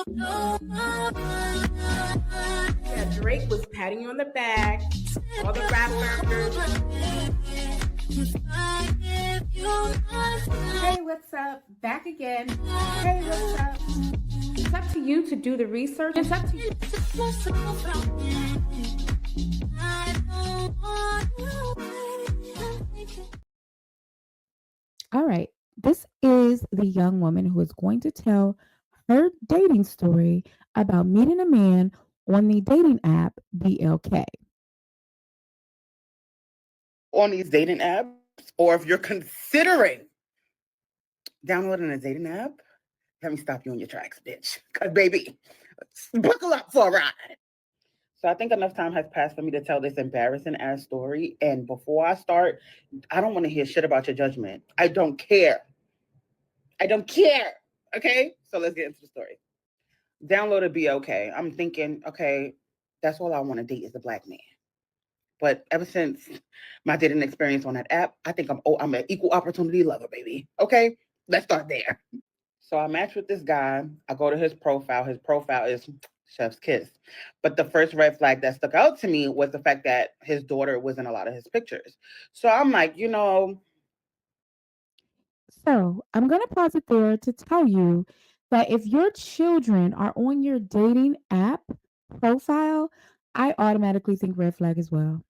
Yeah, Drake was patting you on the back. All the rappers. Hey, what's up? Back again. Hey, what's up? It's up to you to do the research. It's up to you. All right. This is the young woman who is going to tell her dating story about meeting a man on the dating app BLK. On these dating apps, or if you're considering downloading a dating app, let me stop you in your tracks, bitch. Because, baby, buckle up for a ride. So I think enough time has passed for me to tell this embarrassing ass story. And before I start, I don't want to hear shit about your judgment. I don't care. I don't care. Okay? So let's get into the story. Download a BLK. I'm thinking, okay, that's all I want to date is a black man. But ever since my dating experience on that app, I think I'm an equal opportunity lover, baby. Okay? Let's start there. So I match with this guy. I go to his profile. His profile is Chef's Kiss. But the first red flag that stuck out to me was the fact that his daughter was in a lot of his pictures. So I'm like, So I'm going to pause it there to tell you that if your children are on your dating app profile, I automatically think red flag as well.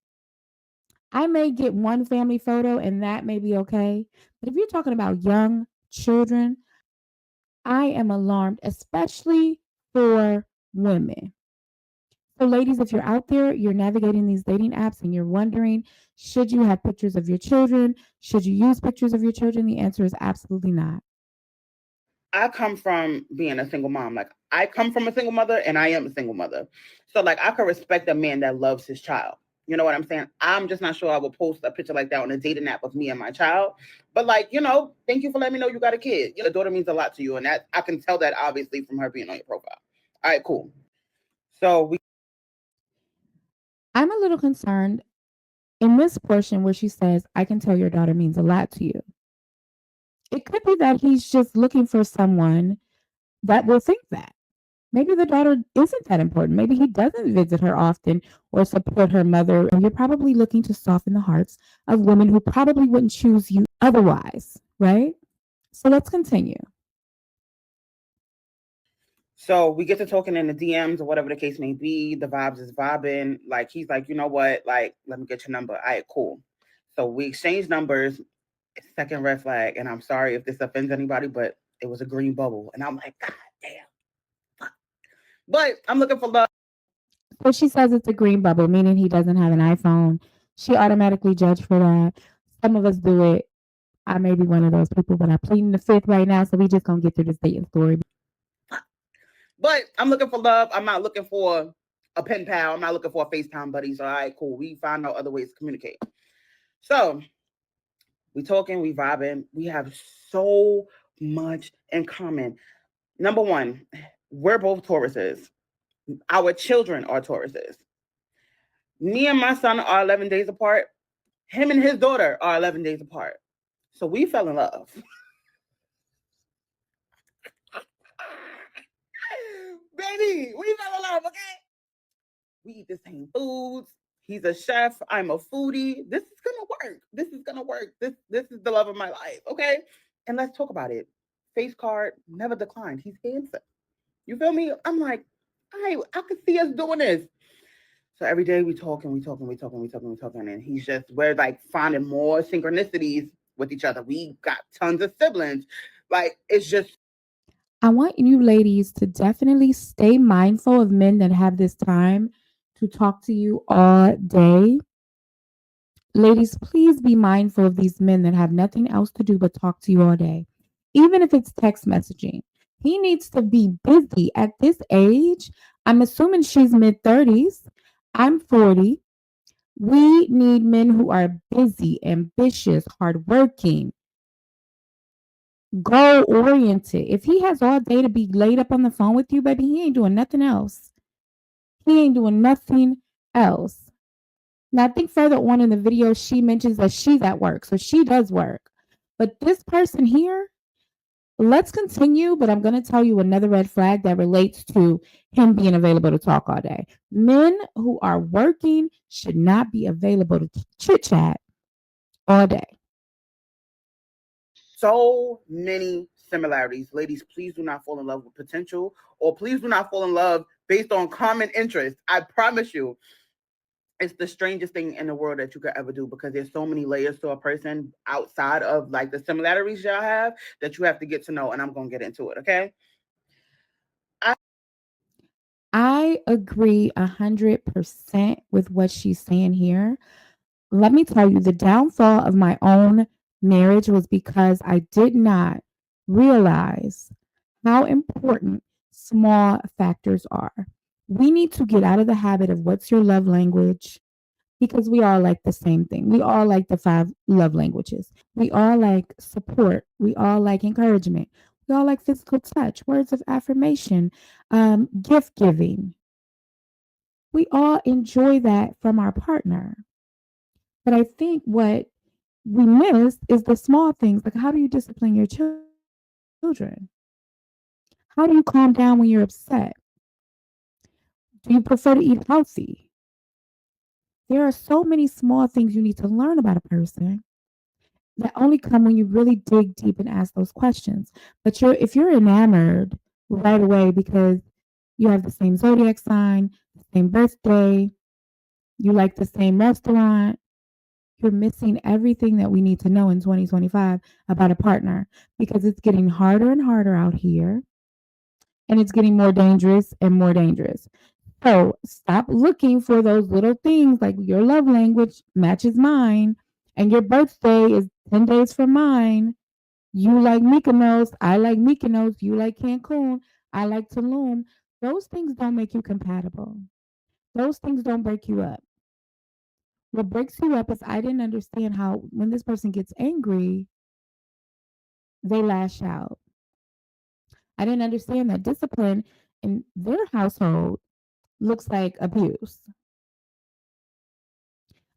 I may get one family photo and that may be okay. But if you're talking about young children, I am alarmed, especially for women. So, ladies, if you're out there, you're navigating these dating apps and you're wondering, should you have pictures of your children? Should you use pictures of your children? The answer is absolutely not. I come from being a single mom. Like, I come from a single mother and I am a single mother. So, like, I could respect a man that loves his child. You know what I'm saying? I'm just not sure I would post a picture like that on a dating app of me and my child. But, like, thank you for letting me know you got a kid. Your daughter means a lot to you. And that I can tell that obviously from her being on your profile. All right, cool. So I'm a little concerned in this portion where she says, I can tell your daughter means a lot to you. It could be that he's just looking for someone that will think that. Maybe the daughter isn't that important. Maybe he doesn't visit her often or support her mother. And you're probably looking to soften the hearts of women who probably wouldn't choose you otherwise, right? So let's continue. So we get to talking in the DMs or whatever the case may be. The vibes is vibing. Like, he's like, you know what? Like, let me get your number. All right, cool. So we exchange numbers. Second red flag. And I'm sorry if this offends anybody, but it was a green bubble. And I'm like, God damn. Fuck. But I'm looking for love. So she says it's a green bubble, meaning he doesn't have an iPhone. She automatically judged for that. Some of us do it. I may be one of those people, but I'm pleading the fifth right now. So we just gonna get through this dating story. But I'm looking for love. I'm not looking for a pen pal. I'm not looking for a FaceTime buddy. So all right, cool. We find out other ways to communicate. So we talking, we vibing. We have so much in common. Number one, we're both Tauruses. Our children are Tauruses. Me and my son are 11 days apart. Him and his daughter are 11 days apart. So we fell in love. Baby, we fell in love, okay? We eat the same foods. He's a chef. I'm a foodie. This is gonna work. This is gonna work. This is the love of my life, okay? And let's talk about it. Face card never declined. He's handsome. You feel me? I'm like, I could see us doing this. So every day we talking, and we're like finding more synchronicities with each other. We got tons of siblings. Like, it's just. I want you ladies to definitely stay mindful of men that have this time to talk to you all day. Ladies, please be mindful of these men that have nothing else to do but talk to you all day, even if it's text messaging. He needs to be busy at this age. I'm assuming she's mid 30s. I'm 40. We need men who are busy, ambitious, hardworking, goal oriented. If he has all day to be laid up on the phone with you, baby, he ain't doing nothing else. He ain't doing nothing else. Now, I think further on in the video, she mentions that she's at work. So she does work. But this person here, let's continue, but I'm going to tell you another red flag that relates to him being available to talk all day. Men who are working should not be available to chit chat all day. So many similarities. Ladies, please do not fall in love with potential, or please do not fall in love based on common interest. I promise you, it's the strangest thing in the world that you could ever do, because there's so many layers to a person outside of like the similarities y'all have that you have to get to know. And I'm going to get into it. Okay. I agree 100% with what she's saying here. Let me tell you, the downfall of my own marriage was because I did not realize how important small factors are. We need to get out of the habit of what's your love language, because we all like the same thing. We all like the 5 love languages. We all like support. We all like encouragement. We all like physical touch, words of affirmation, gift giving. We all enjoy that from our partner. But I think what we miss is the small things. Like, how do you discipline your children? How do you calm down when you're upset? Do you prefer to eat healthy? There are so many small things you need to learn about a person that only come when you really dig deep and ask those questions. But if you're enamored right away because you have the same zodiac sign, the same birthday, you like the same restaurant, you're missing everything that we need to know in 2025 about a partner, because it's getting harder and harder out here, and it's getting more dangerous and more dangerous. So stop looking for those little things like your love language matches mine and your birthday is 10 days from mine. You like Mykonos, I like Mykonos, you like Cancun, I like Tulum. Those things don't make you compatible. Those things don't break you up. What breaks you up is I didn't understand how when this person gets angry, they lash out. I didn't understand that discipline in their household looks like abuse.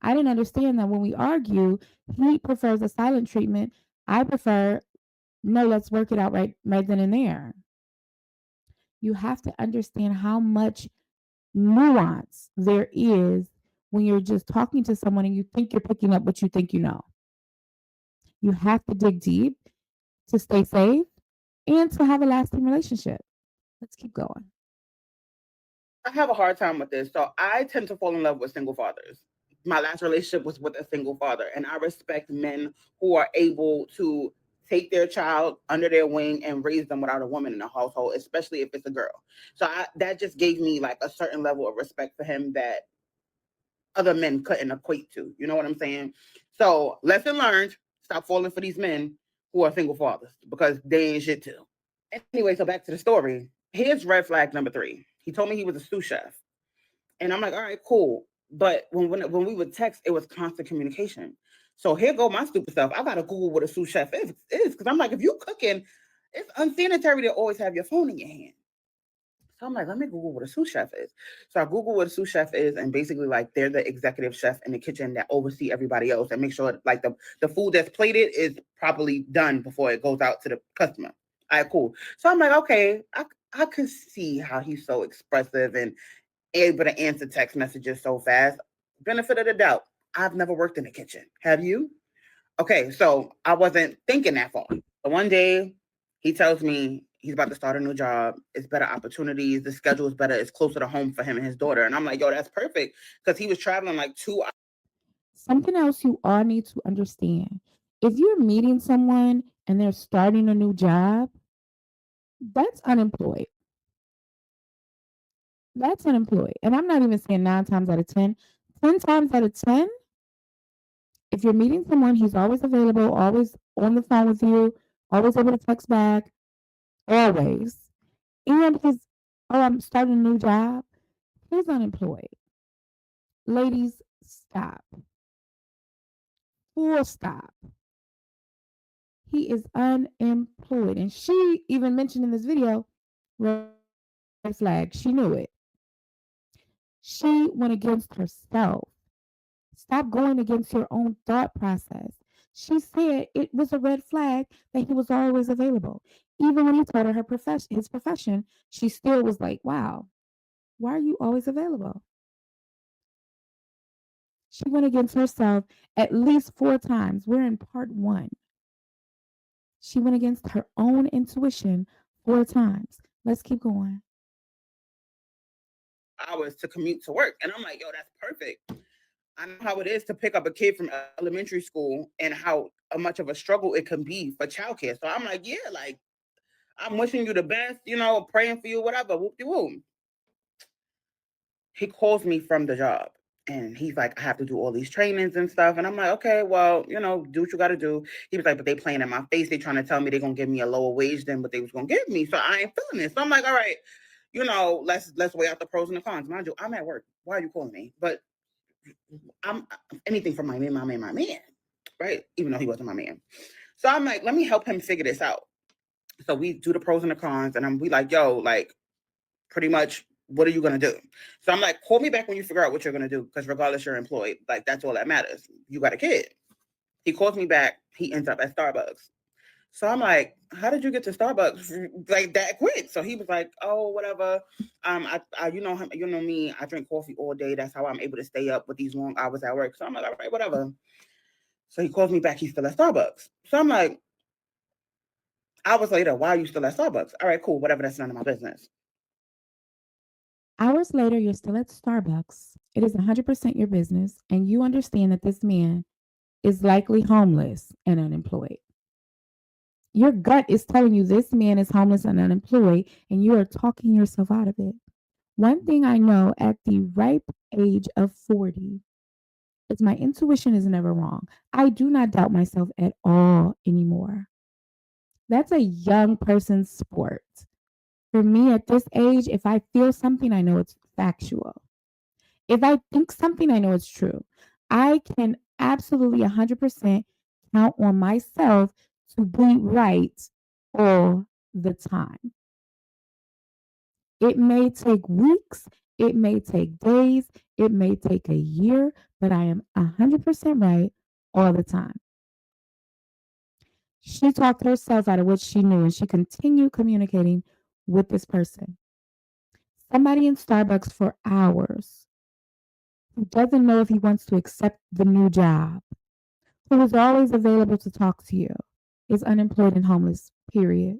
I didn't understand that when we argue, he prefers a silent treatment. I prefer, no, let's work it out right then and there. You have to understand how much nuance there is when you're just talking to someone and you think you're picking up what you think you know. You have to dig deep to stay safe and to have a lasting relationship. Let's keep going. I have a hard time with this. So I tend to fall in love with single fathers. My last relationship was with a single father, and I respect men who are able to take their child under their wing and raise them without a woman in the household, especially if it's a girl. So that just gave me like a certain level of respect for him that other men couldn't equate to. You know what I'm saying? So lesson learned: stop falling for these men who are single fathers, because they ain't shit too. Anyway, so back to the story. Here's red flag number 3. He told me he was a sous chef. And I'm like, all right, cool. But when we would text, it was constant communication. So here go my stupid stuff. I gotta Google what a sous chef is, because I'm like, if you cooking, it's unsanitary to always have your phone in your hand. So I'm like, let me Google what a sous chef is. So I Google what a sous chef is, and basically, like, they're the executive chef in the kitchen that oversee everybody else and make sure like the food that's plated is properly done before it goes out to the customer. All right, cool. So I'm like, okay, I could see how he's so expressive and able to answer text messages so fast. Benefit of the doubt. I've never worked in the kitchen. Have you? Okay, so I wasn't thinking that far. But one day he tells me he's about to start a new job. It's better opportunities. The schedule is better. It's closer to home for him and his daughter. And I'm like, yo, that's perfect. Because he was traveling like 2 hours. Something else you all need to understand, if you're meeting someone and they're starting a new job, that's unemployed. That's unemployed. And I'm not even saying 9 times out of 10, 10 times out of 10, if you're meeting someone, he's always available, always on the phone with you, always able to text back, always. And oh, I'm starting a new job. He's unemployed. Ladies, stop. Full stop. He is unemployed. And she even mentioned in this video, red flag. She knew it. She went against herself. Stop going against your own thought process. She said it was a red flag that he was always available. Even when he told her his profession, she still was like, wow, why are you always available? She went against herself at least 4 times. We're in part 1. She went against her own intuition 4 times. Let's keep going. Hours to commute to work. And I'm like, yo, that's perfect. I know how it is to pick up a kid from elementary school and how much of a struggle it can be for childcare. So I'm like, yeah, like I'm wishing you the best, praying for you, whatever. Whoop de whoop. He calls me from the job and he's like, I have to do all these trainings and stuff. And I'm like, okay, well, do what you got to do. He was like, but they playing in my face. They trying to tell me they're going to give me a lower wage than what they was going to give me. So I ain't feeling it. So I'm like, all right, let's weigh out the pros and the cons. Mind you, I'm at work. Why are you calling me? But I'm anything for my man, right? Even though he wasn't my man. So I'm like, let me help him figure this out. So we do the pros and the cons, and we like, yo, like, pretty much, what are you gonna do? So I'm like, call me back when you figure out what you're gonna do, because regardless, you're employed. Like, that's all that matters. You got a kid. He calls me back. He ends up at Starbucks. So I'm like, how did you get to Starbucks like that quick? So he was like, oh, whatever. You know him, you know me. I drink coffee all day. That's how I'm able to stay up with these long hours at work. So I'm like, all right, whatever. So he calls me back. He's still at Starbucks. So I'm like, hours later, why are you still at Starbucks? All right, cool, whatever. That's none of my business. Hours later, you're still at Starbucks. It is 100% your business, and you understand that this man is likely homeless and unemployed. Your gut is telling you this man is homeless and unemployed, and you are talking yourself out of it. One thing I know at the ripe age of 40 is my intuition is never wrong. I do not doubt myself at all anymore. That's a young person's sport. For me at this age, if I feel something, I know it's factual. If I think something, I know it's true. I can absolutely 100% count on myself to be right all the time. It may take weeks, it may take days, it may take a year, but I am 100% right all the time. She talked herself out of what she knew and she continued communicating with this person. Somebody in Starbucks for hours who doesn't know if he wants to accept the new job, who is always available to talk to you, is unemployed and homeless, period.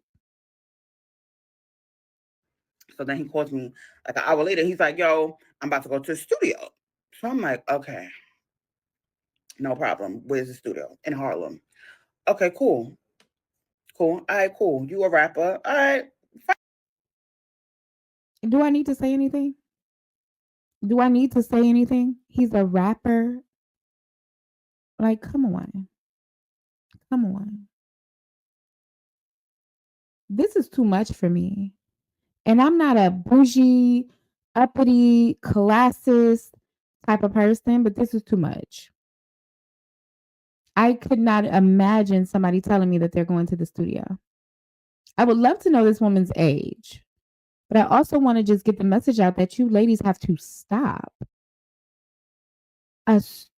So then he calls me like an hour later. He's like, yo, I'm about to go to the studio. So I'm like, okay, no problem. Where's the studio? In Harlem. Okay, cool. Cool. All right, cool. You a rapper. All right. Do I need to say anything? Do I need to say anything? He's a rapper. Like, come on. Come on. This is too much for me. And I'm not a bougie, uppity, classist type of person, but this is too much. I could not imagine somebody telling me that they're going to the studio. I would love to know this woman's age, but I also want to just get the message out that you ladies have to stop. Us,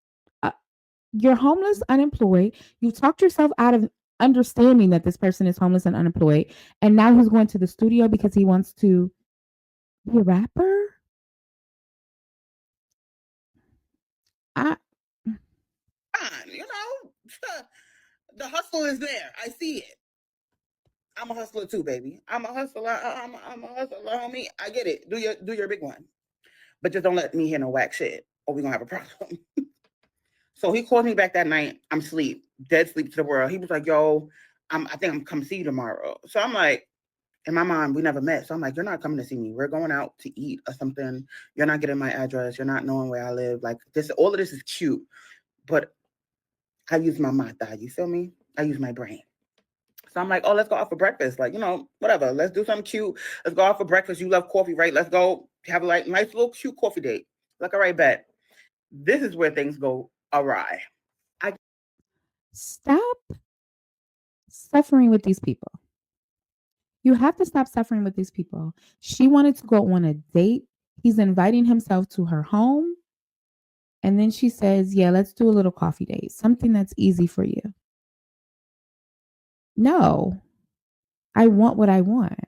you're homeless, unemployed. You talked yourself out of understanding that this person is homeless and unemployed, and now he's going to the studio because he wants to be a rapper. I Fine. The hustle is there. I see it. I'm a hustler too, baby. I'm a hustler. I'm a hustler, homie. I get it. Do your big one. But just don't let me hear no whack shit or we're gonna have a problem. So he called me back that night. I'm asleep, dead sleep to the world. He was like, yo, I think I'm coming to see you tomorrow. So I'm like, in my mind, we never met. So I'm like, you're not coming to see me. We're going out to eat or something. You're not getting my address. You're not knowing where I live. Like this, all of this is cute. But I use my mata. You feel me? I use my brain. So I'm like, oh, let's go out for breakfast. Like, whatever. Let's do something cute. Let's go out for breakfast. You love coffee, right? Let's go have a nice little cute coffee date. Like, all right, bet. This is where things go awry. stop suffering with these people. You have to stop suffering with these people. She wanted to go on a date. He's inviting himself to her home. And then she says, yeah, let's do a little coffee date, something that's easy for you. No, I want what I want.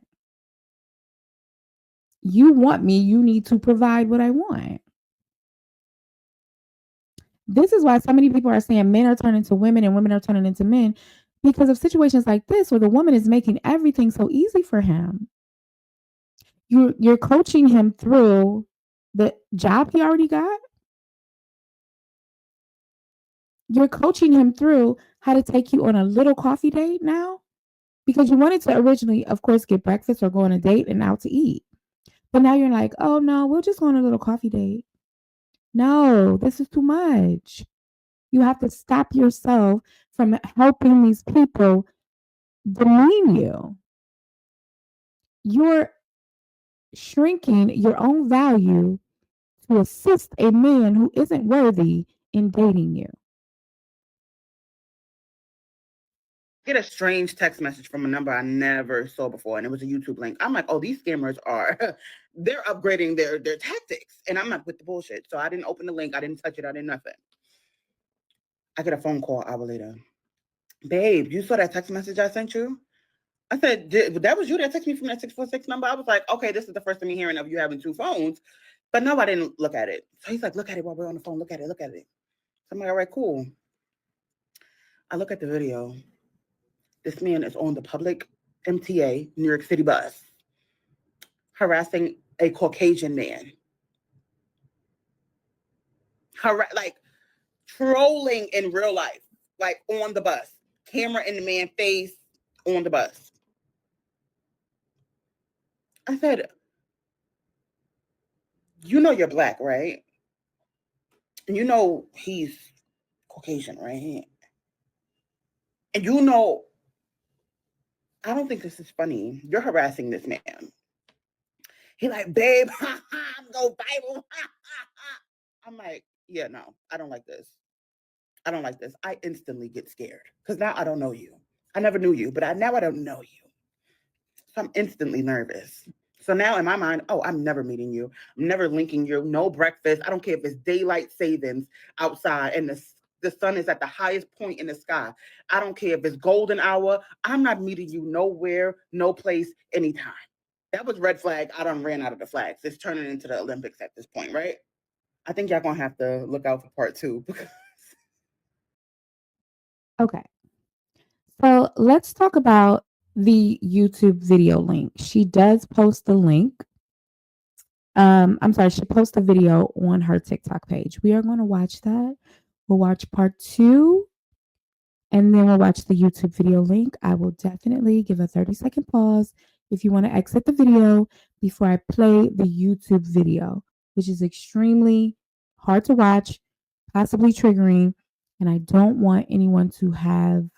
You want me, you need to provide what I want. This is why so many people are saying men are turning to women and women are turning into men because of situations like this where the woman is making everything so easy for him. You're coaching him through the job he already got. You're coaching him through how to take you on a little coffee date now because you wanted to originally, of course, get breakfast or go on a date and out to eat. But now you're like, oh no, we'll just go on a little coffee date. No, this is too much. You have to stop yourself from helping these people demean you. You're shrinking your own value to assist a man who isn't worthy in dating you. Get a strange text message from a number I never saw before, and it was a YouTube link. I'm like, oh, these scammers are they're upgrading their tactics, and I'm not with the bullshit. So I didn't open the link, I didn't touch it, I didn't nothing. I get a phone call an hour later. Babe, you saw that text message I sent you? I said, that was you that texted me from that 646 number? I was like, okay, this is the first time I'm hearing of you having two phones. But no, I didn't look at it. So he's like, look at it while we're on the phone. Look at it, look at it. So I'm like, all right, cool. I look at the video. This man is on the public MTA New York City bus harassing a Caucasian man. Like trolling in real life, like on the bus. Camera in the man's face on the bus. I said, you know you're black, right? And you know he's Caucasian, right? And you know, I don't think this is funny. You're harassing this man. He like, babe, I'm gonna Bible. I'm like, yeah, no, I don't like this. I don't like this. I instantly get scared because now I don't know you. I never knew you, but now I don't know you. So I'm instantly nervous. So now in my mind, oh, I'm never meeting you. I'm never linking you. No breakfast. I don't care if it's daylight savings outside and the sun is at the highest point in the sky. I don't care if it's golden hour. I'm not meeting you nowhere, no place, anytime. That was red flag. I done ran out of the flags. It's turning into the Olympics at this point, right? I think y'all gonna have to look out for part 2. Okay. So let's talk about the YouTube video link. She does post the link. I'm sorry, she posts a video on her TikTok page. We are going to watch that. We'll watch part 2 and then we'll watch the YouTube video link. I will definitely give a 30-second pause if you want to exit the video before I play the YouTube video, which is extremely hard to watch, possibly triggering, and I don't want anyone to have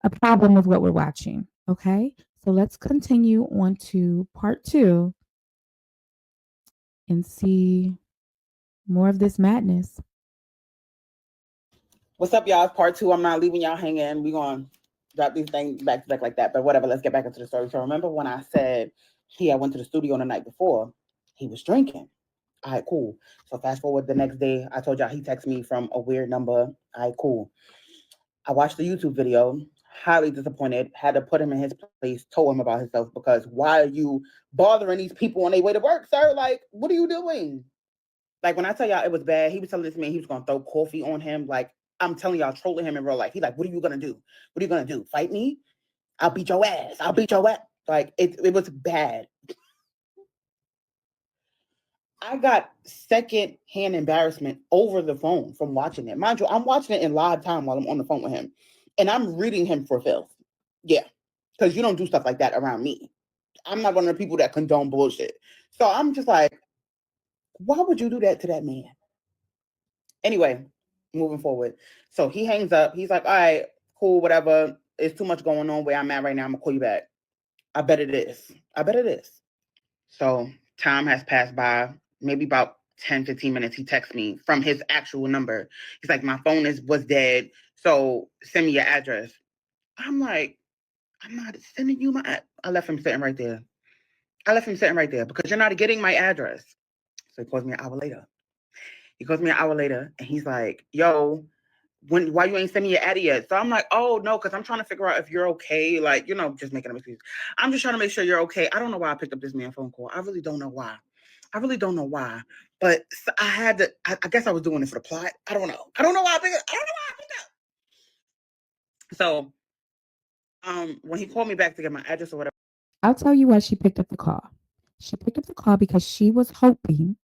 a problem with what we're watching. Okay, so let's continue on to part 2 and see more of this madness. What's up, y'all? It's part 2. I'm not leaving y'all hanging. We're going to drop these things back to back like that. But whatever, let's get back into the story. So remember when I said I went to the studio the night before, he was drinking. All right, cool. So fast forward the next day, I told y'all he texted me from a weird number. All right, cool. I watched the YouTube video, highly disappointed, had to put him in his place, told him about himself because why are you bothering these people on their way to work, sir? Like, what are you doing? Like, when I tell y'all it was bad, he was telling this man he was going to throw coffee on him. Like, I'm telling y'all, trolling him in real life. He's like, what are you going to do? What are you going to do? Fight me? I'll beat your ass. I'll beat your ass. Like, it was bad. I got second-hand embarrassment over the phone from watching it. Mind you, I'm watching it in live time while I'm on the phone with him. And I'm reading him for filth. Yeah, because you don't do stuff like that around me. I'm not one of the people that condone bullshit. So I'm just like, why would you do that to that man? Anyway, moving forward. So he hangs up. He's like, all right, cool, whatever. It's too much going on where I'm at right now. I'm going to call you back. I bet it is. I bet it is. So time has passed by, maybe about 10, 15 minutes. He texts me from his actual number. He's like, my phone was dead. So send me your address. I'm like, I'm not sending you my. I left him sitting right there. Because you're not getting my address. So he calls me an hour later. And he's like, yo, why you ain't send me your Addy yet? So I'm like, oh no, because I'm trying to figure out if you're okay. Like, just making an excuse. I'm just trying to make sure you're okay. I don't know why I picked up this man phone call. I really don't know why. But I had to. I guess I was doing it for the plot. I don't know. I don't know why I picked up. I don't know why I picked up. So, when he called me back to get my address or whatever. I'll tell you why she picked up the call. She picked up the call because she was hoping,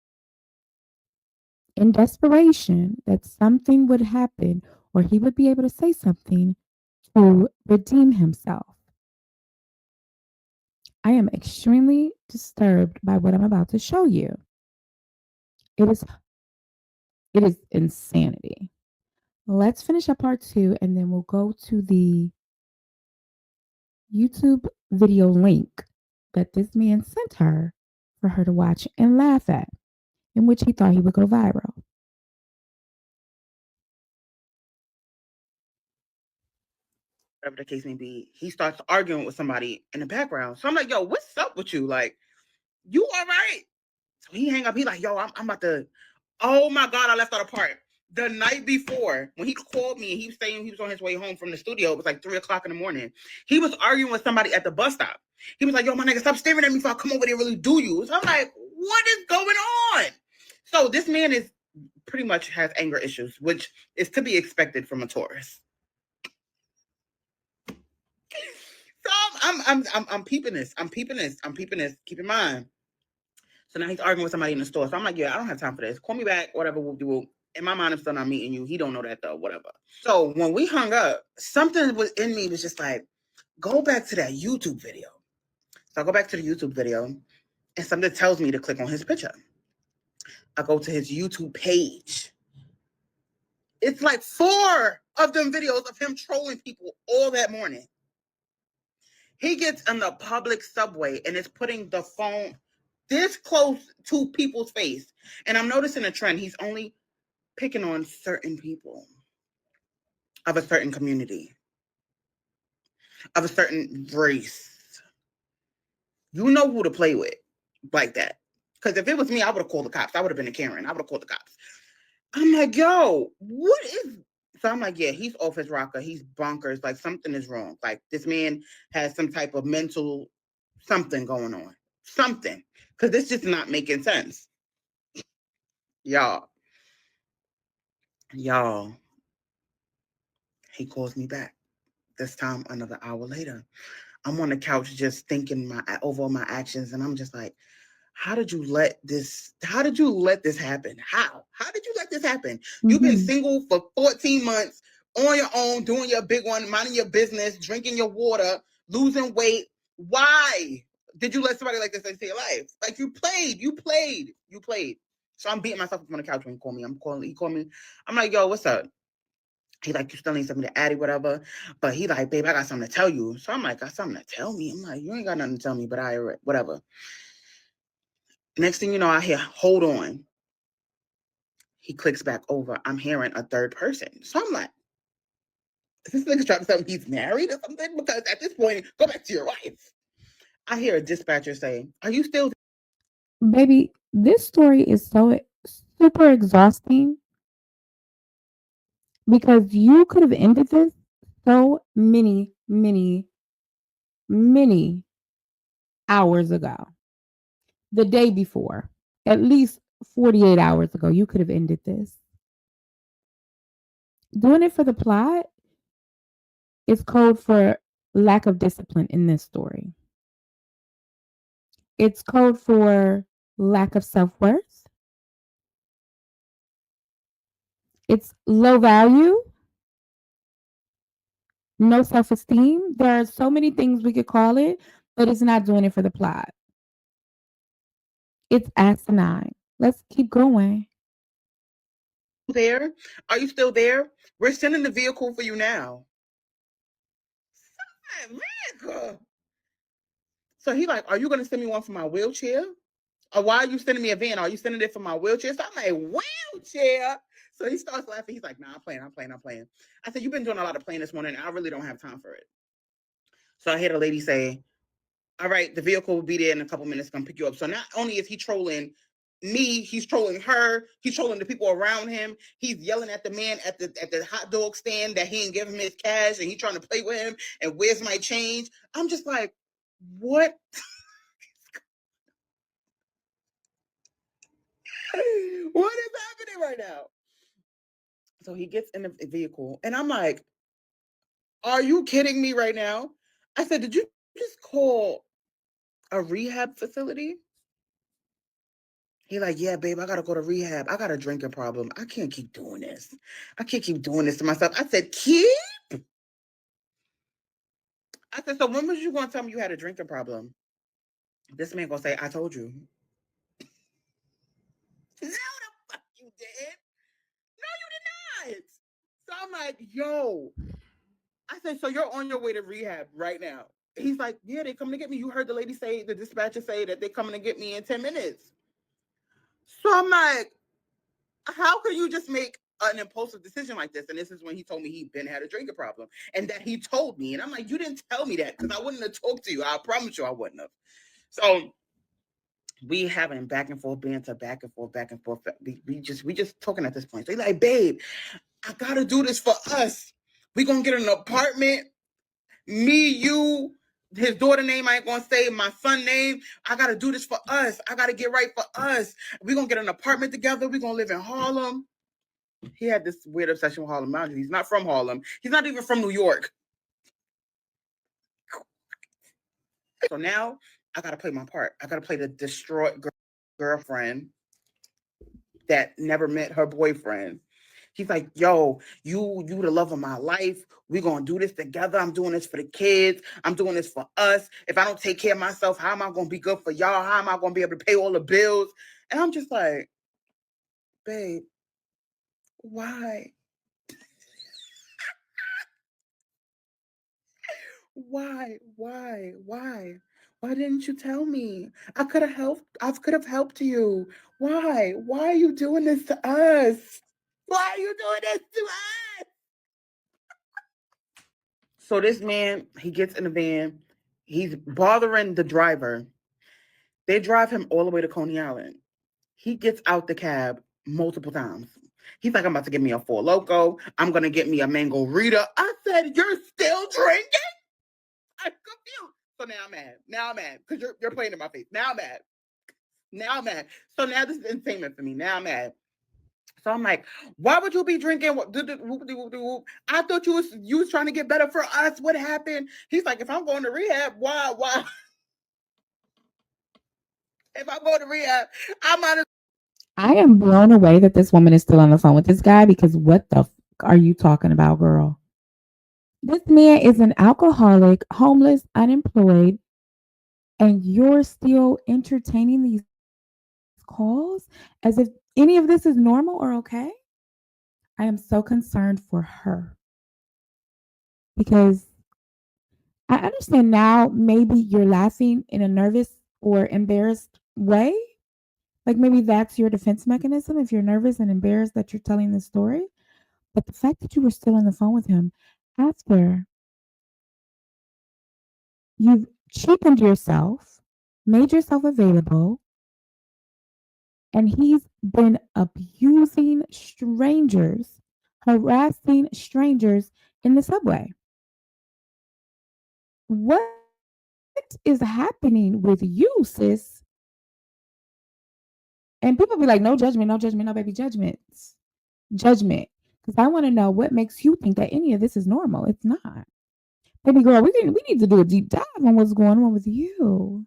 in desperation, that something would happen or he would be able to say something to redeem himself. I am extremely disturbed by what I'm about to show you. It is insanity. Let's finish up part 2 and then we'll go to the YouTube video link that this man sent her for her to watch and laugh at, in which he thought he would go viral. Whatever the case may be, he starts arguing with somebody in the background. So I'm like, yo, what's up with you? Like, you all right? So he hang up. He like, yo, I'm about to. Oh my God, I left out a part. The night before, when he called me, he was saying he was on his way home from the studio. It was like 3:00 in the morning. He was arguing with somebody at the bus stop. He was like, yo, my nigga, stop staring at me before I come over there and really do you. So I'm like, what is going on? So this man is pretty much has anger issues, which is to be expected from a Taurus. So I'm peeping this. I'm peeping this. Keep in mind. So now he's arguing with somebody in the store. So I'm like, yeah, I don't have time for this. Call me back, whatever we'll do. In my mind, I'm still not meeting you. He don't know that though, whatever. So when we hung up, something was in me was just like, go back to that YouTube video. So I go back to the YouTube video and something tells me to click on his picture. I go to his YouTube page. It's like 4 of them videos of him trolling people all that morning. He gets in the public subway and is putting the phone this close to people's face. And I'm noticing a trend. He's only picking on certain people of a certain community, of a certain race. You know who to play with like that. Because if it was me, I would have called the cops. I would have been a Karen. I would have called the cops. I'm like, yo, what is... So I'm like, yeah, he's off his rocker. He's bonkers. Like, something is wrong. Like, this man has some type of mental something going on. Something. Because this just not making sense. Y'all. He calls me back. This time, another hour later. I'm on the couch just thinking over my actions. And I'm just like, how did you let this happen? How did you let this happen? Mm-hmm. You've been single for 14 months on your own, doing your big one, minding your business, drinking your water, losing weight. Why did you let somebody like this into your life? Like, you played. So I'm beating myself up on the couch when he called me. He called me. I'm like, yo, what's up? He like, you still need something to add, whatever. But he like, babe, I got something to tell you. So I'm like, got something to tell me? I'm like, you ain't got nothing to tell me, but whatever. Next thing you know, I hear, hold on. He clicks back over. I'm hearing a third person. So I'm like, is this nigga trying to tell me he's married or something? Because at this point, go back to your wife. I hear a dispatcher say, are you still... Baby, this story is so super exhausting because you could have ended this so many hours ago. The day before, at least 48 hours ago, you could have ended this. Doing it for the plot is code for lack of discipline in this story. It's code for lack of self-worth. It's low value. No self-esteem. There are so many things we could call it, but it's not doing it for the plot. It's asinine. Let's keep going. There? Are you still there? We're sending the vehicle for you now. So he like, are you going to send me one for my wheelchair? Or why are you sending me a van? Are you sending it for my wheelchair? So I'm like, wheelchair? So he starts laughing. He's like, nah, I'm playing. I said, you've been doing a lot of playing this morning. I really don't have time for it. So I hear the lady say, all right, the vehicle will be there in a couple minutes, come pick you up. So not only is he trolling me, he's trolling her, he's trolling the people around him, he's yelling at the man at the hot dog stand that he didn't give him his cash and he's trying to play with him and where's my change. I'm just like, what? What is happening right now? So he gets in the vehicle and I'm like, are you kidding me right now? I said, did you just call a rehab facility? He like, yeah, babe, I gotta go to rehab. I got a drinking problem. I can't keep doing this. I can't keep doing this to myself. I said, keep? I said, so when was you gonna tell me you had a drinking problem? This man gonna say, I told you. No, the fuck you did. No, you did not. So I'm like, yo. I said, so you're on your way to rehab right now. He's like, yeah, they coming to get me. You heard the lady say, the dispatcher say that they coming to get me in 10 minutes. So I'm like, how could you just make an impulsive decision like this? And this is when he told me he'd been had a drinking problem and that he told me. And I'm like, you didn't tell me that because I wouldn't have talked to you. I promise you I wouldn't have. So we having back and forth banter, back and forth, back and forth. We just talking at this point. So he's like, babe, I gotta do this for us. We gonna get an apartment. Me, you, his daughter name I ain't gonna say, my son name. I gotta do this for us. I gotta get right for us. We're gonna get an apartment together. We're gonna live in Harlem. He had this weird obsession with Harlem. He's not from Harlem. He's not even from New York. So now I gotta play my part. I gotta play the distraught girlfriend that never met her boyfriend. He's like, yo, you the love of my life. We're going to do this together. I'm doing this for the kids. I'm doing this for us. If I don't take care of myself, how am I going to be good for y'all? How am I going to be able to pay all the bills? And I'm just like, babe, why? Why? Why didn't you tell me? I could have helped. I could have helped you. Why? Why are you doing this to us? Why are you doing this to us? So this man, he gets in the van. He's bothering the driver. They drive him all the way to Coney Island. He gets out the cab multiple times. He's like, I'm about to get me a Four Loko. I'm going to get me a Mango Rita. I said, you're still drinking? I'm confused. So now I'm mad. Now I'm mad because you're playing in my face. Now I'm mad. Now I'm mad. So now this is entertainment for me. Now I'm mad. So I'm like, why would you be drinking? I thought you was trying to get better for us. What happened? He's like, if I'm going to rehab, why? If I'm going to rehab, I might as. I am blown away that this woman is still on the phone with this guy because what the are you talking about, girl? This man is an alcoholic, homeless, unemployed, and you're still entertaining these calls as if any of this is normal or okay? I am so concerned for her because I understand now maybe you're laughing in a nervous or embarrassed way. Like maybe that's your defense mechanism if you're nervous and embarrassed that you're telling the story. But the fact that you were still on the phone with him after you've cheapened yourself, made yourself available, and he's been abusing strangers, harassing strangers in the subway. What is happening with you, sis? And people be like, no judgment, no baby judgments. Judgment. Because I want to know what makes you think that any of this is normal. It's not. Baby girl, we need to do a deep dive on what's going on with you.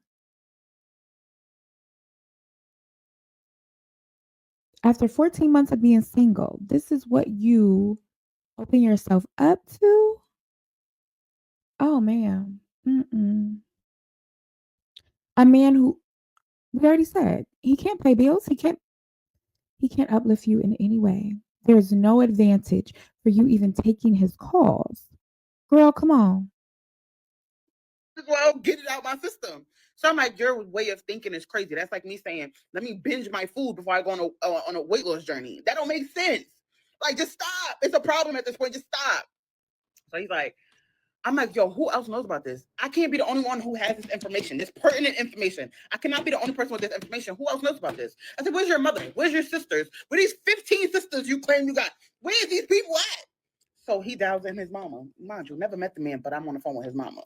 After 14 months of being single, this is what you open yourself up to? Oh, man. A man who, we already said, he can't pay bills. He can't uplift you in any way. There's no advantage for you even taking his calls. Girl, come on. Well, get it out my system. So I'm like, your way of thinking is crazy. That's like me saying, let me binge my food before I go on a weight loss journey. That don't make sense. Like, just stop. It's a problem at this point. Just stop. So he's like, I'm like, yo, who else knows about this? I can't be the only one who has this information, this pertinent information. I cannot be the only person with this information. Who else knows about this? I said, where's your mother? Where's your sisters? Where these 15 sisters you claim you got? Where's these people at? So he dials in his mama. Mind you, never met the man, but I'm on the phone with his mama.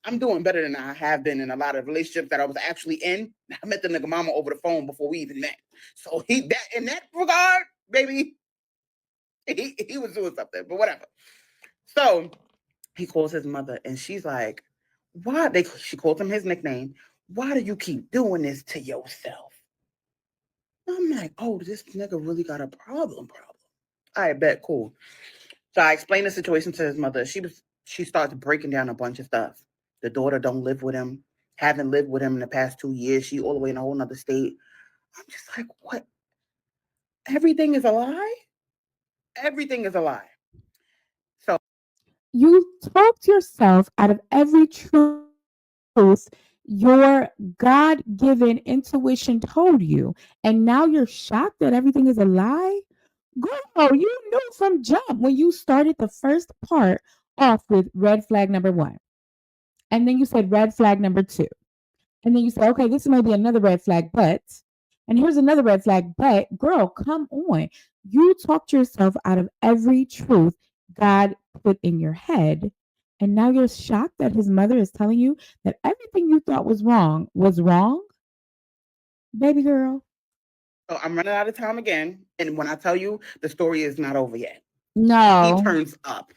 I'm doing better than I have been in a lot of relationships that I was actually in. I met the nigga mama over the phone before we even met. So in that regard, baby, he was doing something, but whatever. So he calls his mother and she's like, she calls him his nickname. Why do you keep doing this to yourself? I'm like, oh, this nigga really got a problem. I bet, cool. So I explained the situation to his mother. She starts breaking down a bunch of stuff. The daughter don't live with him, haven't lived with him in the past 2 years. She all the way in a whole nother state. I'm just like, what? Everything is a lie? Everything is a lie. So You talked yourself out of every truth your God given intuition told you. And now you're shocked that everything is a lie? Girl, you knew from jump when you started the first part off with red flag number 1. And then you said red flag number 2. And then you say, okay, this might be another red flag, but, and here's another red flag, but girl, come on. You talked yourself out of every truth God put in your head. And now you're shocked that his mother is telling you that everything you thought was wrong, baby girl. So I'm running out of time again. And when I tell you, the story is not over yet. No. He turns up.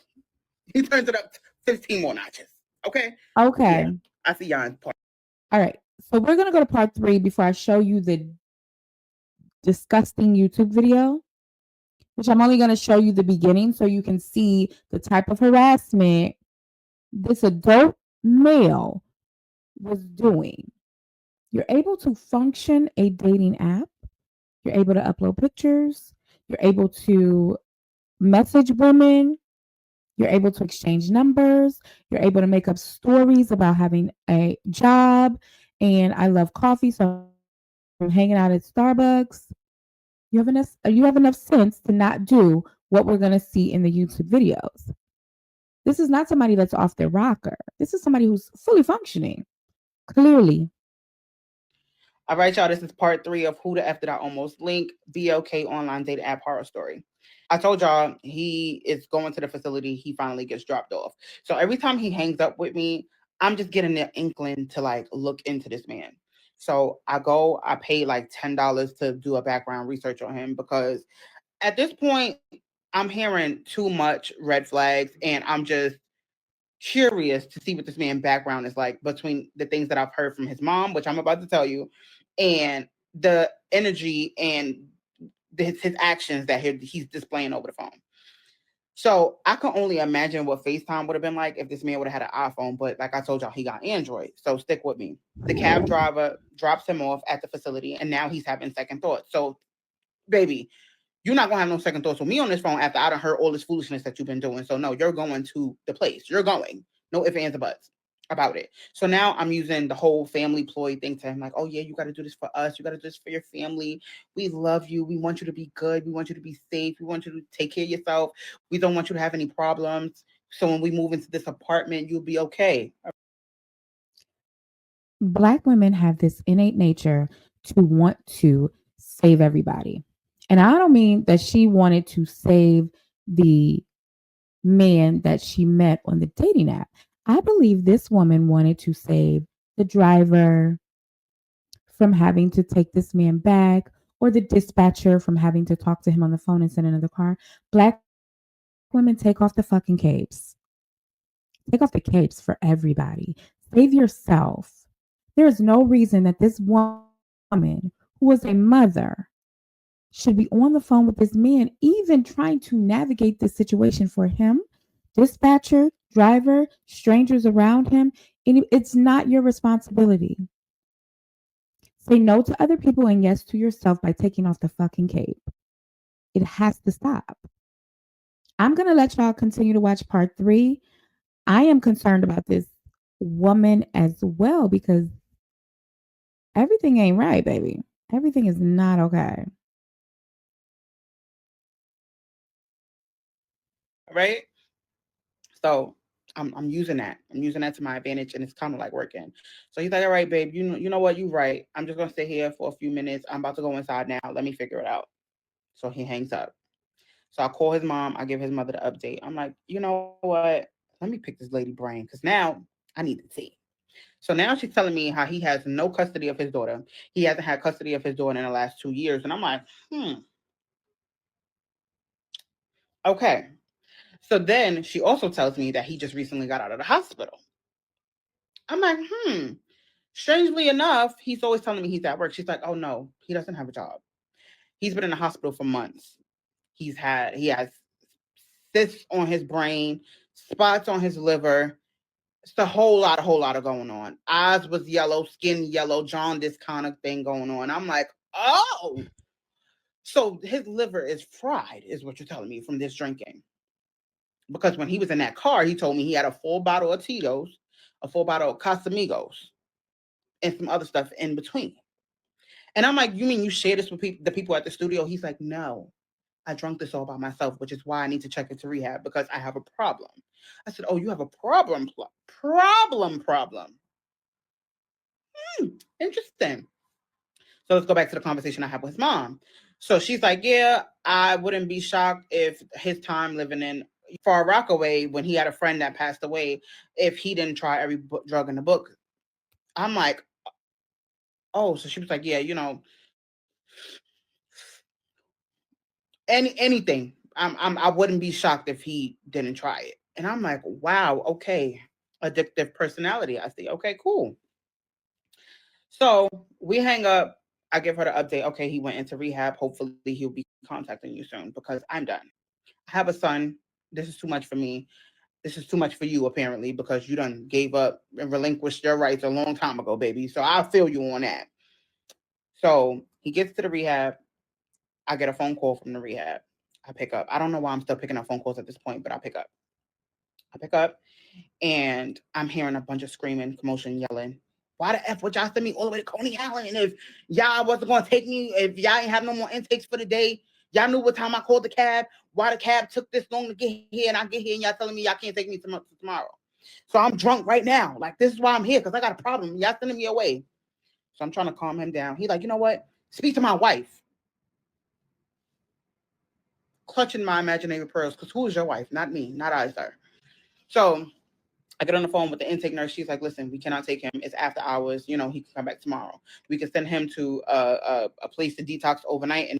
He turns it up 15 more notches. Okay? Okay. Yeah, I see y'all in part. All right. So we're going to go to part 3 before I show you the disgusting YouTube video, which I'm only going to show you the beginning so you can see the type of harassment this adult male was doing. You're able to function a dating app. You're able to upload pictures. You're able to message women. You're able to exchange numbers. You're able to make up stories about having a job. And I love coffee, so I'm hanging out at Starbucks. You have enough sense to not do what we're going to see in the YouTube videos. This is not somebody that's off their rocker. This is somebody who's fully functioning. Clearly. All right, y'all. This is part 3 of Who the F Did I Almost Link, BLK online dating app horror story. I told y'all he is going to the facility. He finally gets dropped off. So every time he hangs up with me, I'm just getting the inkling to like look into this man. So I pay like $10 to do a background research on him because at this point, I'm hearing too much red flags and I'm just curious to see what this man's background is like between the things that I've heard from his mom, which I'm about to tell you, and the energy and his actions that he's displaying over the phone. So I can only imagine what FaceTime would have been like if this man would have had an iPhone. But like I told y'all, he got Android. So stick with me. The cab driver drops him off at the facility, and now he's having second thoughts. So, baby, you're not gonna have no second thoughts with me on this phone after I done heard all this foolishness that you've been doing. So no, you're going to the place. You're going. No ifs, ands, or buts about it. So now I'm using the whole family ploy thing to him, like, oh yeah, you got to do this for us. You got to do this for your family. We love you. We want you to be good. We want you to be safe. We want you to take care of yourself. We don't want you to have any problems. So when we move into this apartment, you'll be okay. Black women have this innate nature to want to save everybody. And I don't mean that she wanted to save the man that she met on the dating app. I believe this woman wanted to save the driver from having to take this man back or the dispatcher from having to talk to him on the phone and send another car. Black women take off the fucking capes. Take off the capes for everybody. Save yourself. There is no reason that this woman, who was a mother, should be on the phone with this man, even trying to navigate the situation for him, dispatcher, driver, strangers around him. It's not your responsibility. Say no to other people and yes to yourself by taking off the fucking cape. It has to stop. I'm going to let y'all continue to watch part 3. I am concerned about this woman as well because everything ain't right, baby. Everything is not okay. Right? So I'm using that. I'm using that to my advantage, and it's kind of like working. So he's like, all right, babe, you know what? You're right. I'm just gonna stay here for a few minutes. I'm about to go inside now. Let me figure it out. So he hangs up. So I call his mom. I give his mother the update. I'm like, you know what? Let me pick this lady brain because now I need to see. So now she's telling me how he has no custody of his daughter. He hasn't had custody of his daughter in the last 2 years. And I'm like, okay. So then she also tells me that he just recently got out of the hospital. I'm like, Strangely enough, he's always telling me he's at work. She's like, oh no, he doesn't have a job. He's been in the hospital for months. He has cysts on his brain, spots on his liver. It's a whole lot of going on. Eyes was yellow, skin yellow, jaundice kind of thing going on. I'm like, oh, so his liver is fried, is what you're telling me from this drinking. Because when he was in that car, he told me he had a full bottle of Tito's, a full bottle of Casamigos, and some other stuff in between. And I'm like, you mean you share this with the people at the studio? He's like, no, I drunk this all by myself, which is why I need to check into rehab because I have a problem. I said, oh, you have a problem? Problem. Interesting. So let's go back to the conversation I had with his mom. So she's like, yeah, I wouldn't be shocked if his time living in Far Rockaway when he had a friend that passed away, if he didn't try every drug in the book. I'm like, oh, so she was like, yeah, anything. I wouldn't be shocked if he didn't try it. And I'm like, wow, okay. Addictive personality. I see. Okay, cool. So we hang up. I give her the update. Okay, he went into rehab. Hopefully he'll be contacting you soon because I'm done. I have a son. This is too much for me. This is too much for you, apparently, because you done gave up and relinquished your rights a long time ago, baby. So I feel you on that. So he gets to the rehab. I get a phone call from the rehab. I pick up. I don't know why I'm still picking up phone calls at this point, but I pick up. And I'm hearing a bunch of screaming, commotion, yelling. Why the F would y'all send me all the way to Coney Island if y'all wasn't going to take me, if y'all ain't have no more intakes for the day? Y'all knew what time I called the cab, why the cab took this long to get here, and I get here and y'all telling me y'all can't take me tomorrow. So I'm drunk right now. Like, this is why I'm here, because I got a problem. Y'all sending me away. So I'm trying to calm him down. He's like, you know what? Speak to my wife. Clutching my imaginary pearls, because who is your wife? Not me, not I, sir. So I get on the phone with the intake nurse. She's like, listen, we cannot take him. It's after hours. He can come back tomorrow. We can send him to a place to detox overnight. And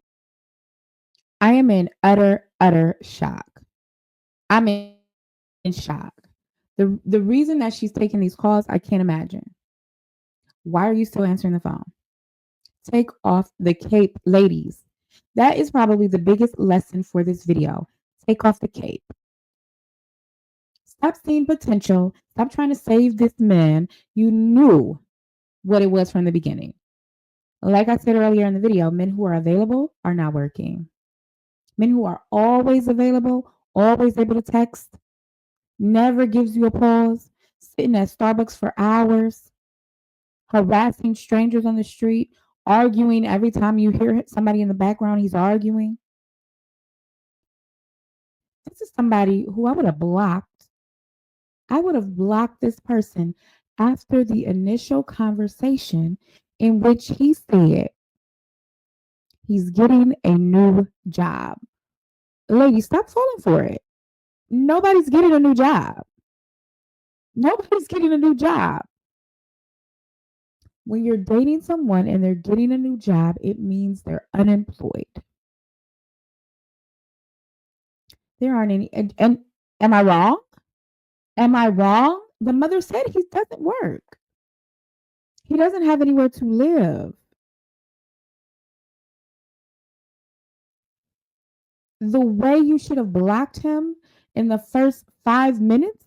I am in utter shock. I'm in shock. The reason that she's taking these calls, I can't imagine. Why are you still answering the phone? Take off the cape, ladies. That is probably the biggest lesson for this video. Take off the cape. Stop seeing potential. Stop trying to save this man. You knew what it was from the beginning. Like I said earlier in the video, men who are available are not working. Men who are always available, always able to text, never gives you a pause, sitting at Starbucks for hours, harassing strangers on the street, arguing every time you hear somebody in the background, he's arguing. This is somebody who I would have blocked. I would have blocked this person after the initial conversation in which he said he's getting a new job. Lady, stop falling for it. Nobody's getting a new job. Nobody's getting a new job. When you're dating someone and they're getting a new job, it means they're unemployed. There aren't any. And am I wrong? Am I wrong? The mother said he doesn't work. He doesn't have anywhere to live. The way you should have blocked him in the first 5 minutes,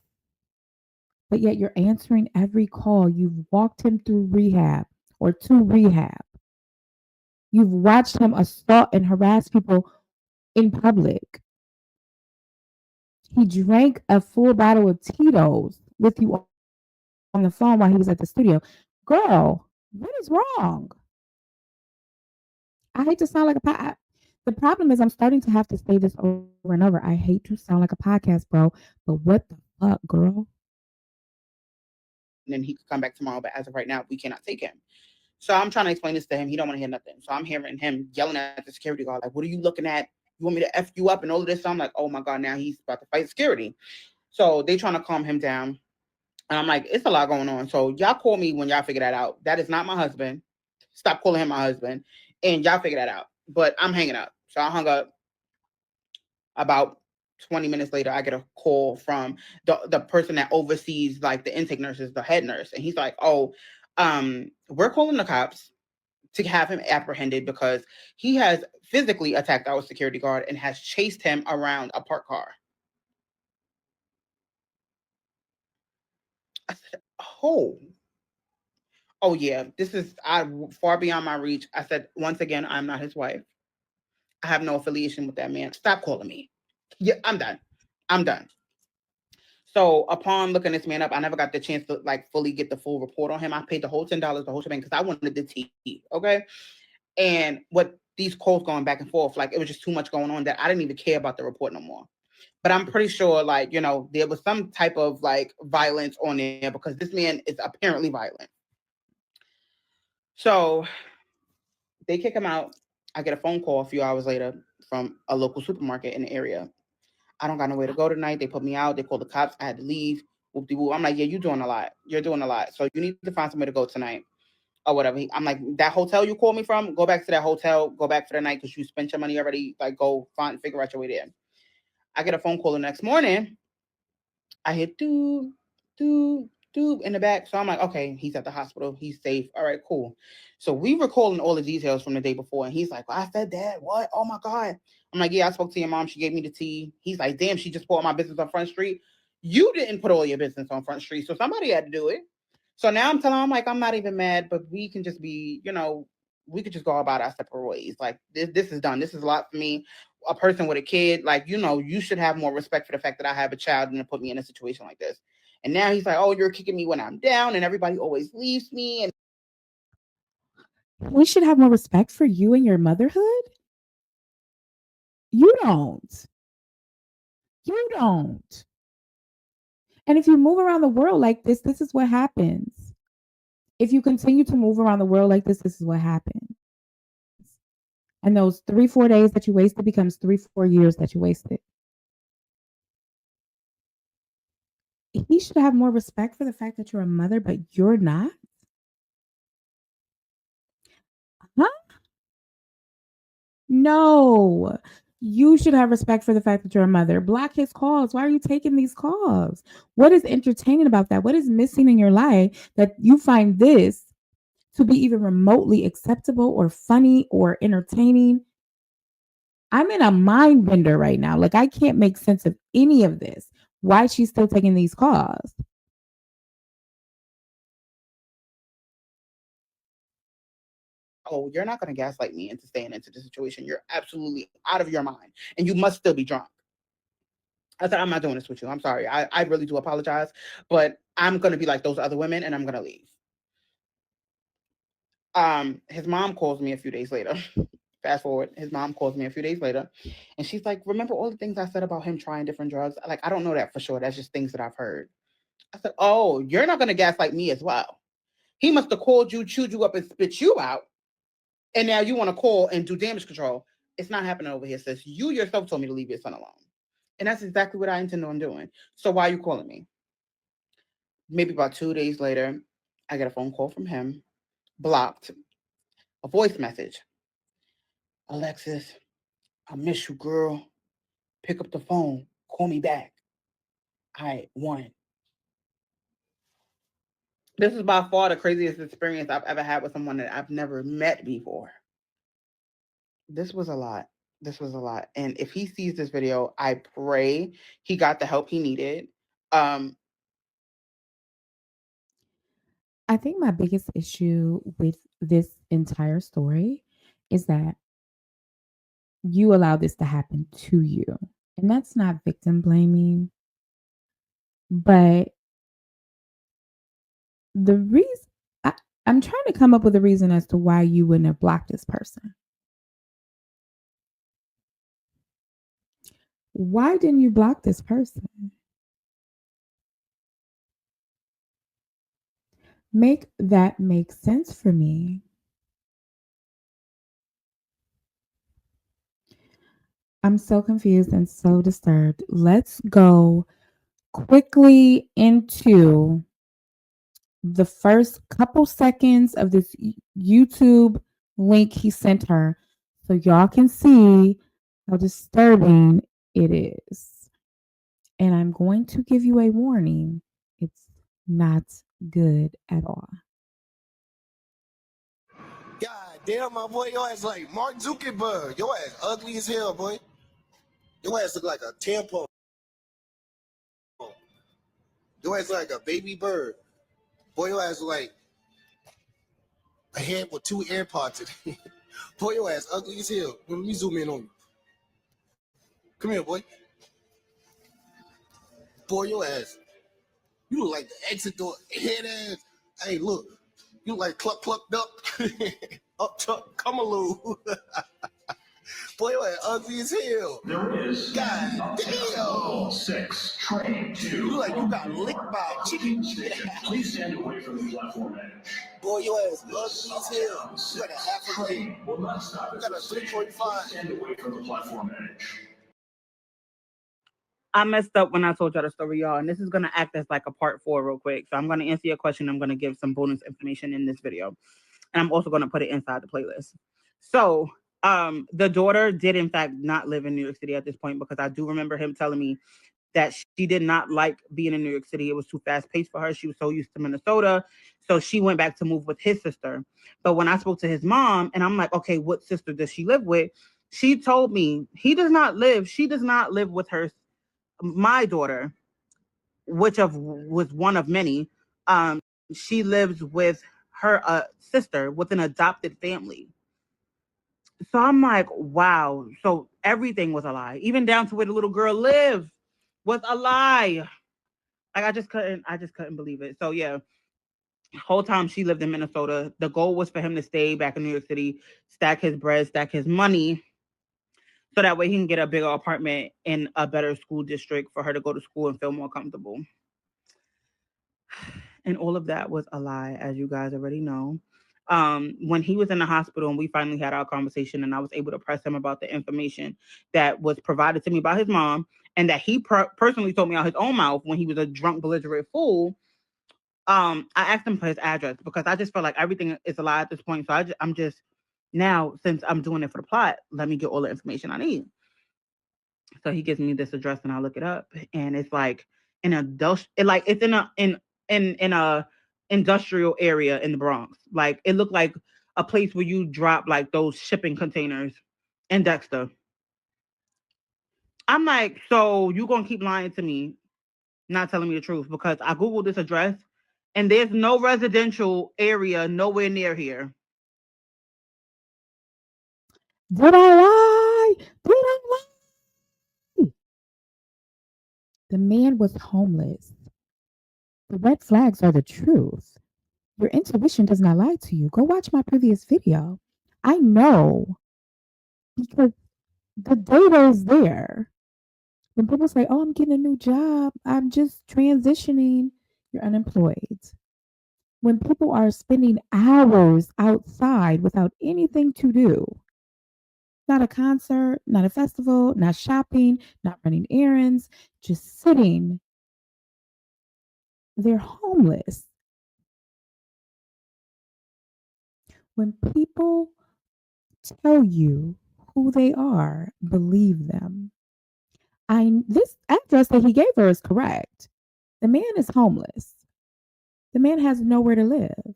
but yet you're answering every call. You've walked him through rehab or to rehab. You've watched him assault and harass people in public. He drank a full bottle of Tito's with you on the phone while he was at the studio. Girl, what is wrong? I hate to sound like a the problem is I'm starting to have to say this over and over. I hate to sound like a podcast, bro, but what the fuck, girl? and then he could come back tomorrow. But as of right now, we cannot take him. So I'm trying to explain this to him. He don't want to hear nothing. So I'm hearing him yelling at the security guard, like, "What are you looking at? You want me to f you up and all of this?" So I'm like, "Oh my god!" Now he's about to fight security. So they trying to calm him down, and I'm like, "It's a lot going on." So y'all call me when y'all figure that out. That is not my husband. Stop calling him my husband, and y'all figure that out. But I'm hanging up. So I hung up. About 20 minutes later, I get a call from the person that oversees like the intake nurses, the head nurse, and he's like, "Oh, we're calling the cops to have him apprehended because he has physically attacked our security guard and has chased him around a parked car." I said, oh yeah, this is far beyond my reach. I said, once again, I'm not his wife. I have no affiliation with that man. Stop calling me. Yeah, I'm done. I'm done. So upon looking this man up, I never got the chance to like fully get the full report on him. I paid the whole $10, the whole shebang, because I wanted the tea. Okay. And what these calls going back and forth, like it was just too much going on that I didn't even care about the report no more. But I'm pretty sure, like, there was some type of like violence on there because this man is apparently violent. So they kick him out. I get a phone call a few hours later from a local supermarket in the area. I don't got nowhere to go tonight. They put me out. They called the cops. I had to leave. Whoop-de-whoop. I'm like, yeah, you're doing a lot. You're doing a lot. So you need to find somewhere to go tonight or whatever. I'm like, that hotel you called me from, go back to that hotel. Go back for the night because you spent your money already. Like, go figure out your way there. I get a phone call the next morning. I hit doo, doo, doo in the back. So I'm like, okay, he's at the hospital. He's safe. All right, cool. So we were calling all the details from the day before. And he's like, well, I said that. What? Oh my God. I'm like, yeah, I spoke to your mom. She gave me the tea. He's like, damn, she just put all my business on Front Street. You didn't put all your business on Front Street. So somebody had to do it. So now I'm telling him, I'm like, I'm not even mad, but we can just be, we could just go about our separate ways. Like this is done. This is a lot for me. A person with a kid, like, you should have more respect for the fact that I have a child and to put me in a situation like this. And now he's like, oh, you're kicking me when I'm down and everybody always leaves me. And We should have more respect for you and your motherhood. You don't. You don't. And if you move around the world like this is what happens. If you continue to move around the world like this is what happens. And those 3-4 days that you wasted becomes 3-4 years that you wasted. He should have more respect for the fact that you're a mother, but you're not. Huh? No. You should have respect for the fact that you're a mother. Block his calls. Why are you taking these calls? What is entertaining about that? What is missing in your life that you find this to be even remotely acceptable or funny or entertaining? I'm in a mind bender right now. Like, I can't make sense of any of this. Why she's still taking these calls? oh, you're not going to gaslight me into staying into the situation. You're absolutely out of your mind and you must still be drunk. I said, I'm not doing this with you. I'm sorry. I really do apologize, but I'm going to be like those other women and I'm going to leave. His mom calls me a few days later. Fast forward, his mom calls me a few days later and she's like, remember all the things I said about him trying different drugs? Like, I don't know that for sure. That's just things that I've heard. I said, oh, you're not going to gaslight me as well. He must have called you, chewed you up, and spit you out. And now you want to call and do damage control. It's not happening over here, sis. You yourself told me to leave your son alone. And that's exactly what I intend on doing. So why are you calling me? Maybe about 2 days later, I get a phone call from him, blocked, a voice message. Alexis, I miss you, girl. Pick up the phone. Call me back. I won. This is by far the craziest experience I've ever had with someone that I've never met before. This was a lot. This was a lot. And if he sees this video, I pray he got the help he needed. I think my biggest issue with this entire story is that you allow this to happen to you. And that's not victim blaming, but the reason I'm trying to come up with a reason as to why you wouldn't have blocked this person. Why didn't you block this person? Make that make sense for me. I'm so confused and so disturbed. Let's go quickly into the first couple seconds of this YouTube link he sent her so y'all can see how disturbing it is. And I'm going to give you a warning. It's not good at all. God damn, my boy, your ass like Mark Zuckerberg. Your ass ugly as hell, boy. Your ass look like a tampon. Your ass like a baby bird. Boy, your ass look like a head with two AirPods in it. Boy, your ass ugly as hell. Let me zoom in on you. Come here, boy. Boy, your ass. You look like the exit door head ass. Hey, look. You look like Cluck Cluck Duck. Up Chuck Kumaloo. Boy, your ass ugly as hell. There is God damn. 6, train 2. You look like you got licked by a chicken. Please stand away from the platform edge. Boy, your ass ugly as hell. You got a half a day. Will not stop You at got a the station. 345. Stand away from the platform edge. I messed up when I told y'all the story, y'all, and this is gonna act as like a part 4 real quick. So I'm gonna answer your question. I'm gonna give some bonus information in this video, and I'm also gonna put it inside the playlist. So, the daughter did in fact not live in New York City at this point because I do remember him telling me that she did not like being in New York City. It was too fast paced for her. She was so used to Minnesota, so she went back to move with his sister. But when I spoke to his mom, and I'm like, okay, what sister does she live with? She told me she does not live with my daughter, which was one of many. She lives with her sister with an adopted family. So I'm like, wow. So everything was a lie, even down to where the little girl lived was a lie. Like I just couldn't believe it. So yeah, whole time she lived in Minnesota. The goal was for him to stay back in New York City, stack his bread, stack his money, so that way he can get a bigger apartment in a better school district for her to go to school and feel more comfortable. And all of that was a lie, as you guys already know. When he was in the hospital and we finally had our conversation, and I was able to press him about the information that was provided to me by his mom, and that he personally told me out his own mouth when he was a drunk, belligerent fool. I asked him for his address because I just felt like everything is a lie at this point. So I'm just now, since I'm doing it for the plot, let me get all the information I need. So he gives me this address and I look it up, and it's like an adult, like it's in a industrial area in the Bronx. Like it looked like a place where you drop like those shipping containers in Dexter. I'm like, so you gonna keep lying to me, not telling me the truth? Because I googled this address, and there's no residential area nowhere near here. Did I lie? Did I lie? The man was homeless. The red flags are the truth. Your intuition does not lie to you. Go watch my previous video. I know because the data is there. When people say, oh, I'm getting a new job, I'm just transitioning, you're unemployed. When people are spending hours outside without anything to do, not a concert, not a festival, not shopping, not running errands, just sitting, they're homeless. When people tell you who they are, believe them. This address that he gave her is correct. The man is homeless. The man has nowhere to live.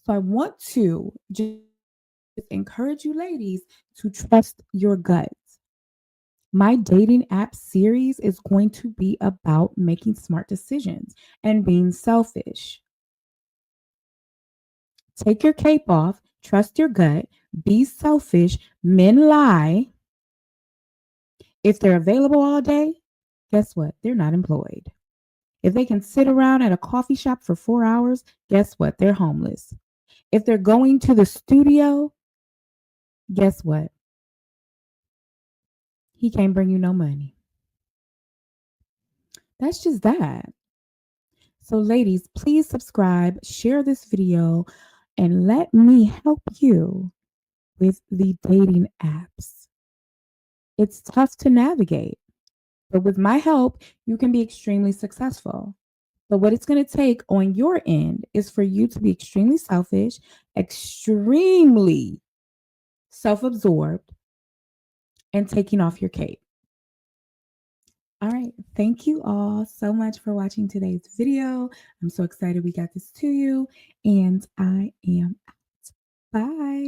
So I want to just encourage you ladies to trust your gut. My dating app series is going to be about making smart decisions and being selfish. Take your cape off, trust your gut, be selfish. Men lie. If they're available all day, guess what? They're not employed. If they can sit around at a coffee shop for 4 hours, guess what? They're homeless. If they're going to the studio, guess what? He can't bring you no money. That's just that. So, ladies, please subscribe, share this video, and let me help you with the dating apps. It's tough to navigate, but with my help, you can be extremely successful. But what it's going to take on your end is for you to be extremely selfish, extremely self absorbed, and taking off your cape. All right. Thank you all so much for watching today's video. I'm so excited we got this to you, and I am out. Bye.